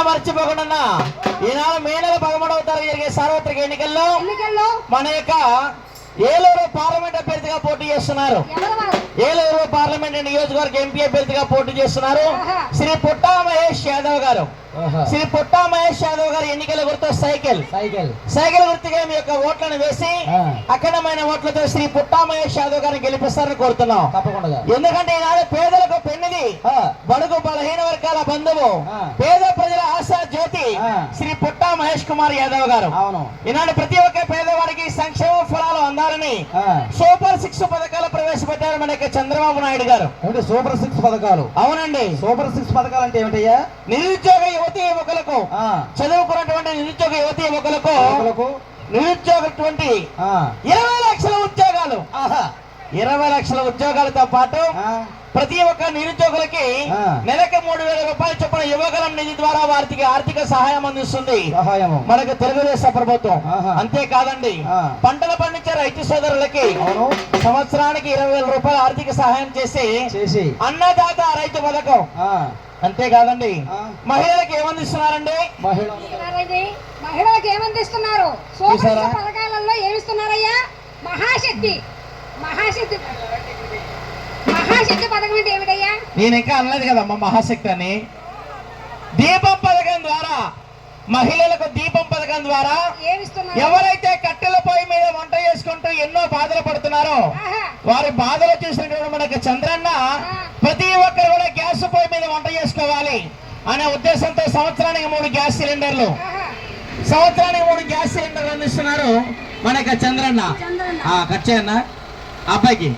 మర్చిపోకుండా ఈనాడు మే నెల 13వ తారీఖు జరిగే సార్వత్రిక ఎన్నికల్లో మన యొక్క ఏలూరు పార్లమెంట్ అభ్యర్థిగా పోటీ చేస్తున్నారు. ఏలూరు పార్లమెంట్ నియోజకవర్గ ఎంపీ అభ్యర్థిగా పోటీ చేస్తున్నారు శ్రీ పుట్టా మహేష్ యాదవ్ గారు. శ్రీ పుట్టా మహేష్ యాదవ్ గారు ఎన్నికల గుర్తు సైకిల్ గుర్తుగా మీ యొక్క ఓట్లను వేసి అఖండమైన ఓట్లతో శ్రీ పుట్టా మహేష్ యాదవ్ గారిని గెలిపిస్తారని కోరుతున్నాం. తప్పకుండా. ఎందుకంటే ఈనాడు పేదలకు పెన్నిది, బడుగు బలహీన వర్గాల బంధువు, పేద ప్రజల ఆశా జ్యోతి శ్రీ పుట్టా మహేష్ కుమార్ యాదవ్ గారు. ఈనాడు ప్రతి ఒక్క పేదవాడికి సంక్షేమ ఫలాలు అందాలని సూపర్ 6 పథకాలు ప్రవేశపెట్టారు మన యొక్క చంద్రబాబు నాయుడు గారు. సూపర్ 6 పథకాలు? అవునండి. సూపర్ 6 పథకాలు అంటే ఏమిటయ్యా? నిరుద్యోగ యువతి యువకులకు, చదువుకున్నటువంటి నిరుద్యోగ యువతి యువకులకు నిరుద్యోగ 20 లక్షల ఉద్యోగాలు, 20 లక్షల ఉద్యోగాలతో పాటు ప్రతి ఒక్క నిరుద్యోగులకి నెలకు 3,000 రూపాయల చొప్పున యువగలం నిధి ద్వారా వారికి ఆర్థిక సహాయం అందిస్తుంది మనకు తెలుగుదేశం ప్రభుత్వం. అంతేకాదండి, పంటలు పండించే రైతు సోదరులకి సంవత్సరానికి 20,000 రూపాయల ఆర్థిక సహాయం చేసి అన్నదాత రైతు పథకం. అంతేకాదండి, మహిళలకు ఏమందిస్తున్నారండి? మహిళలకు ఏమందిస్తున్నారు? పథకాలలో ఏమిస్తున్నారయ్యా? మహాశక్తి పథకం అంటే ఏమిటయ్యా? నేను ఇంకా అనలేదు కదమ్మా మహాశక్తి అని. దీపం పథకం ద్వారా, మహిళలకు దీపం పథకం ద్వారా ఎవరైతే కట్టెల పొయ్యి మీద వంట చేసుకుంటూ ఎన్నో బాధలు పడుతున్నారో వారి బాధలు చూసినటువంటి మనకు చంద్రన్న ప్రతి ఒక్కరు కూడా గ్యాస్ పొయ్యి మీద వంట చేసుకోవాలి అనే ఉద్దేశంతో సంవత్సరానికి 3 గ్యాస్ సిలిండర్లు అందిస్తున్నారు మనకు చంద్రన్న. కట్ చేయన్న అబ్బాయికి.